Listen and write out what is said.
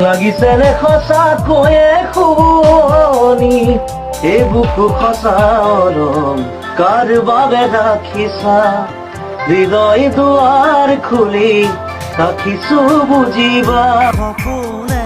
লাগিছে ৰে সঁচাকৈয়ে শুৱনি এই বুকু সঁচা অৰম কাৰ বাবে ৰাখিছা হৃদয় দুৱাৰ খুলি ৰাখিছো বুজিবা সপোনে